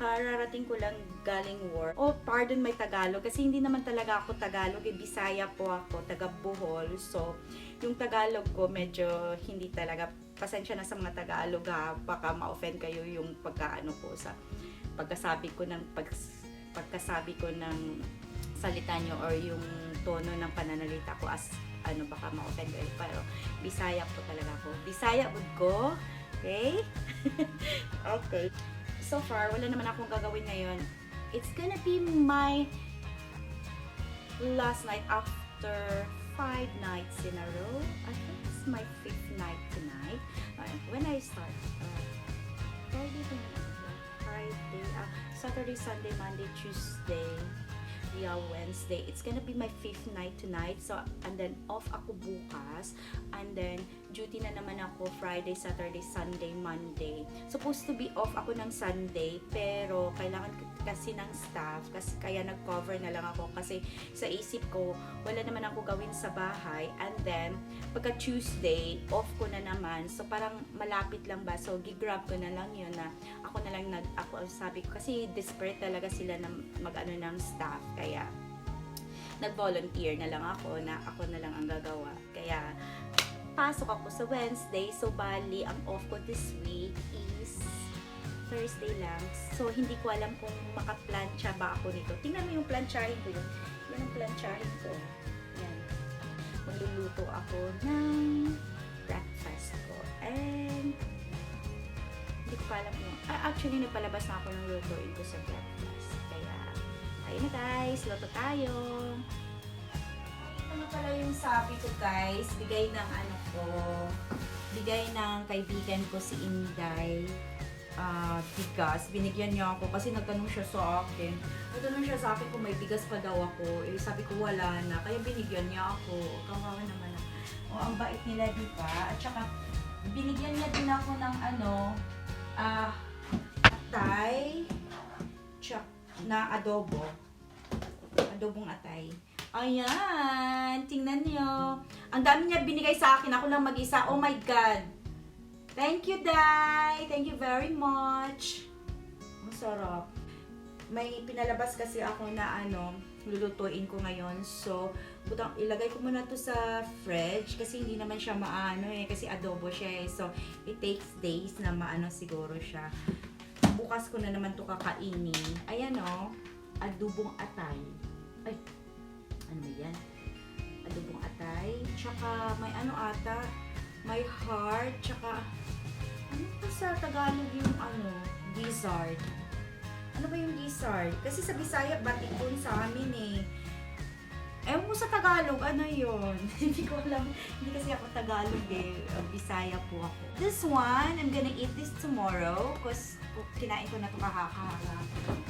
kararating ko lang galing work. Oh, pardon my Tagalog kasi hindi naman talaga ako Tagalog, Bisaya po ako, taga Bohol. So, yung Tagalog ko medyo hindi talaga, pasensya na sa mga Tagalog ha, baka ma-offend kayo yung pagkaano ko sa pagkasabi ko ng salita nyo or yung tono ng pananalita ko as baka ma-offend kayo, pero Bisaya po talaga ako. Bisaya would go. Okay? Okay. So far, wala naman akong gagawin ngayon. It's gonna be my last night after 5 nights in a row. I think it's my 5th night tonight. When I start, Saturday, Sunday, Monday, Tuesday, Wednesday. It's gonna be my 5th night tonight. So, and then off ako bukas. And then, duty na naman ako Friday, Saturday, Sunday, Monday. Supposed to be off ako ng Sunday, pero kailangan kasi ng staff. Kasi kaya nag-cover na lang ako. Kasi sa isip ko, wala naman ako gawin sa bahay. And then, pagka Tuesday, off ko na naman. So, parang malapit lang ba? So, gigrab ko na lang yun na ako sabi ko, kasi desperate talaga sila na mag-ano ng staff. Kaya, nag-volunteer na lang ako na ako na lang ang gagawa. Kaya, pasok ako sa Wednesday. So, bali, ang off ko this week is Thursday lang. So, hindi ko alam kung makaplansya ba ako nito. Tingnan mo yung plansyahin ko yun. Yan ang plansyahin ko. Yan. Magluluto ako ng breakfast ko. And, hindi ko pa alam yung, actually, nagpalabas na ako ng lutuin ko sa breakfast. Kaya, ayun na guys, luto tayo. Ito na pala yung sabi ko guys, bigay ng kaibigan ko si Inday. Bigas. Binigyan niya ako kasi nagtanong siya sa akin. Nagtanong siya sa akin kung may bigas pa daw ako. Eh, sabi ko wala na. Kaya binigyan niya ako. Kawawa naman. Ang bait nila, diba? At saka, binigyan niya din ako ng atay na adobo. Adobong atay. Ayan. Tingnan niyo. Ang dami niya binigay sa akin. Ako lang mag-isa. Oh my God. Thank you, Day! Thank you very much! Ang sarap. May pinalabas kasi ako na lulutuin ko ngayon. So, ilagay ko muna to sa fridge kasi hindi naman siya kasi adobo siya eh. So, it takes days na siguro siya. Bukas ko na naman to kakainin. Ayan adobong atay. Ay, ano ba yan? Adobong atay. Tsaka may may heart, tsaka, ano pa sa Tagalog yung gizzard? Ano ba yung gizzard? Kasi sa Bisaya, batikon sa amin eh. Ewan mo sa Tagalog, ano yun? Hindi ko alam. Hindi kasi ako Tagalog eh. Bisaya po ako. This one, I'm gonna eat this tomorrow. Because kinain ko na ito kahapon.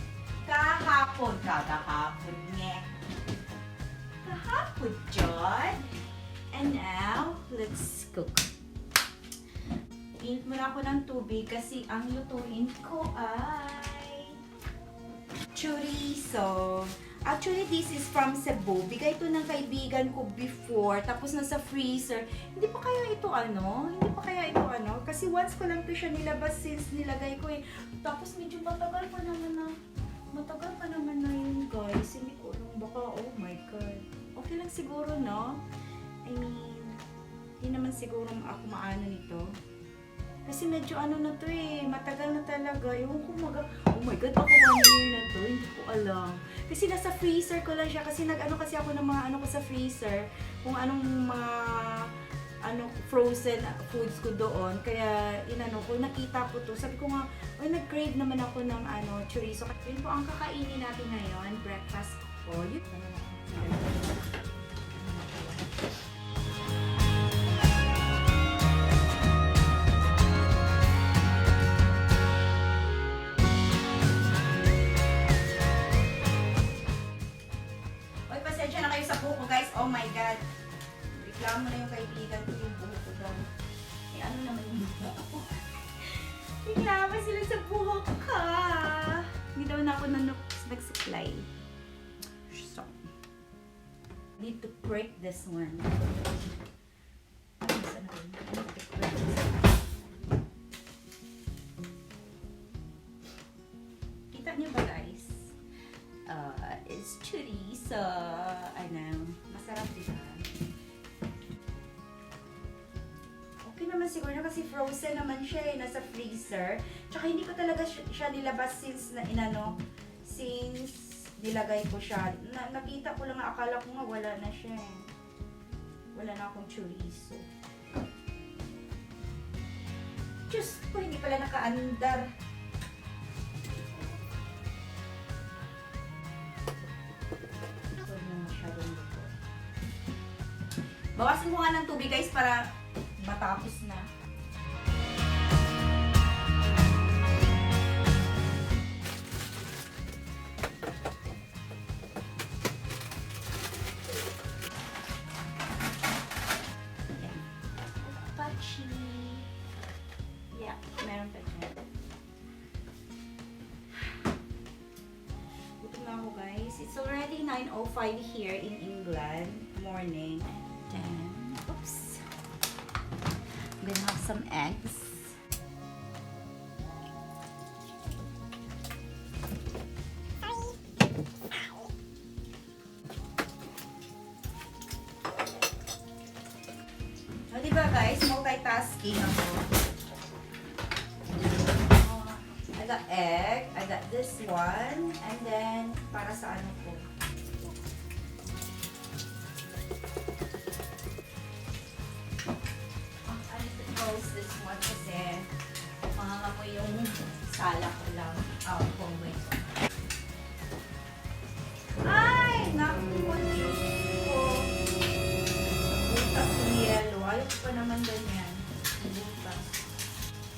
Kahapon niya. Kahapon, John. And now, let's cook. Init muna ako ng tubig kasi ang lutuin ko ay chorizo. Actually, this is from Cebu. Bigay ito ng kaibigan ko before. Tapos nasa freezer. Hindi pa kaya ito Kasi once ko lang ito siya nilabas since nilagay ko eh. Tapos medyo matagal pa naman na yun guys. Hindi ko alam baka, oh my God. Okay lang siguro, no? I mean, hindi naman siguro ako maano nito. Kasi medyo na to eh, matagal na talaga. Yung oh my God, ako 1 year na to, hindi ko alam. Kasi nasa freezer ko lang siya, kasi kasi ako ng mga ko sa freezer, kung anong mga frozen foods ko doon. Kaya nakita ko to. Sabi ko nga, nag-crave naman ako ng chorizo. Yun po ang kakainin natin ngayon, breakfast ko. Yun. Oh my God. Reklamo na yung kaibigan ko yung buhok ko daw. Eh, ano naman yung buhok ko? Reklamo sila sa buhok ka. Hindi daw na ako nag-supply. So, need to break this one. Kita is chorizo. Ano, masarap diba? Okay naman siguro na kasi frozen naman siya eh, nasa freezer. Tsaka hindi ko talaga siya nilabas since nilagay ko siya. Nakita ko lang, akala ko nga wala na siya eh. Wala na akong chorizo. Diyos ko, hindi pala nakaandar. Bawasan ko nga ng tubig guys para matapos na. Pachi. Yeah, meron pa siya. Gutom na ako guys. It's already 9:05 here in England. Morning. Oops. I'm gonna have some eggs. So, diba guys, multitasking ako. I got egg, I got this one, and then para sa ano ko. This one kasi mangangamoy yung sala ko lang. Wait. Ay! Naku, Diyos ko. Butas yung yelo. Ayaw ko pa naman ganyan. Butas.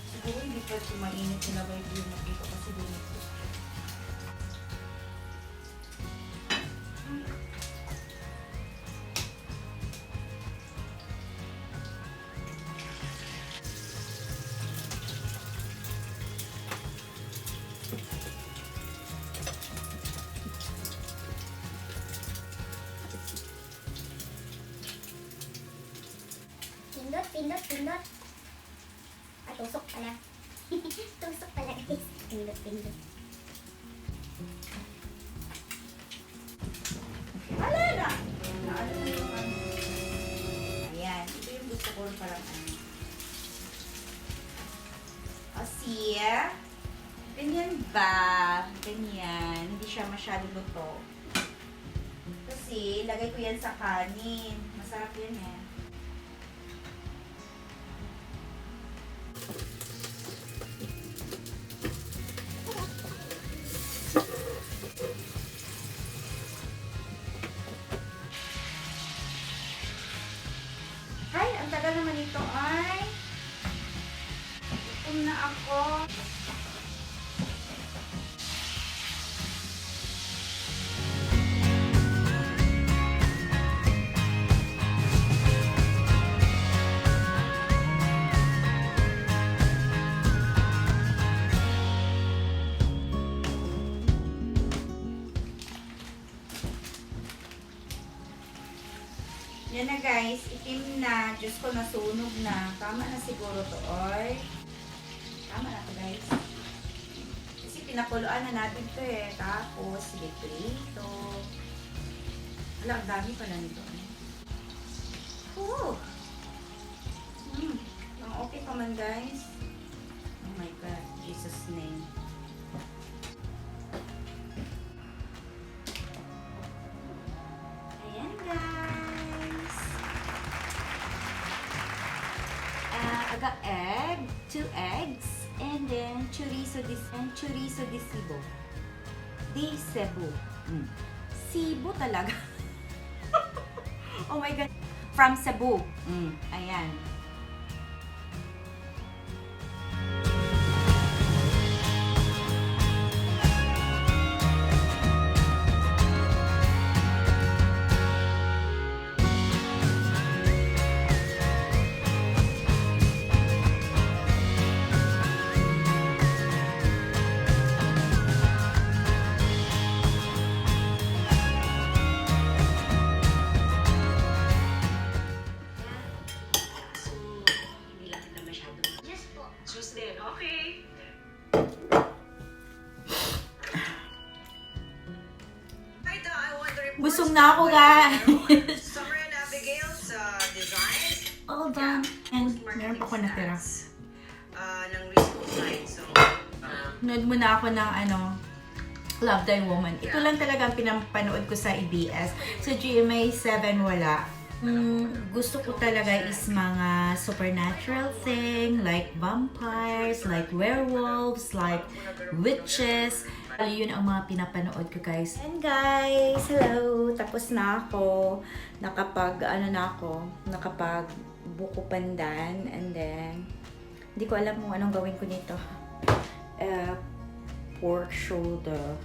Siguro hindi pa ito mainit nilagay yung nakita kasi bunit ko. Pindot. Tusok pala. Tusok pala guys. Pindot. Wala na! Naano na yung ano. Ayan. Ito yung gusto ko parang ano. See? Ganyan ba? Ganyan. Hindi siya masyado luto. Kasi, lagay ko yan sa kanin. Masarap yan eh. Ay, ang tagal naman ito ay. Gutom na ako. Yan na guys, itim na. Diyos ko, nasunog na. Tama na siguro to, oy. Tama na to guys. Kasi pinakuluan na natin to eh. Tapos, prito. Wala, ang dami pala nito. Oh! Ang okay pa man guys. Oh my God, Jesus' name. Ayan guys. I got egg, 2 eggs, and then chorizo di Cebu. Di Cebu. Cebu talaga. Oh my God. From Cebu. Ayan. Busog na ako, guys. Summer and Abigail's designs. All done. And meron pa ako natira. Ng recent design. So, Nood muna ako ng Love Thy Woman. Ito lang talaga ang pinapanood ko sa EBS. Sa GMA 7 wala. Gusto ko talaga is mga supernatural thing, like vampires, like werewolves, like witches. Yun ang mga pinapanood ko, guys. And guys, hello! Tapos na ako. Nakapag buko pandan. And then, hindi ko alam kung anong gawin ko nito. Pork shoulder.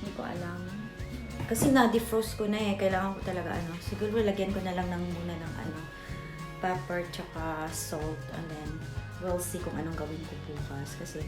Hindi ko alam. Kasi na-defrost ko na kailangan ko talaga siguro lagyan ko na lang muna ng pepper tsaka salt, and then we'll see kung anong gawin ko bukas kasi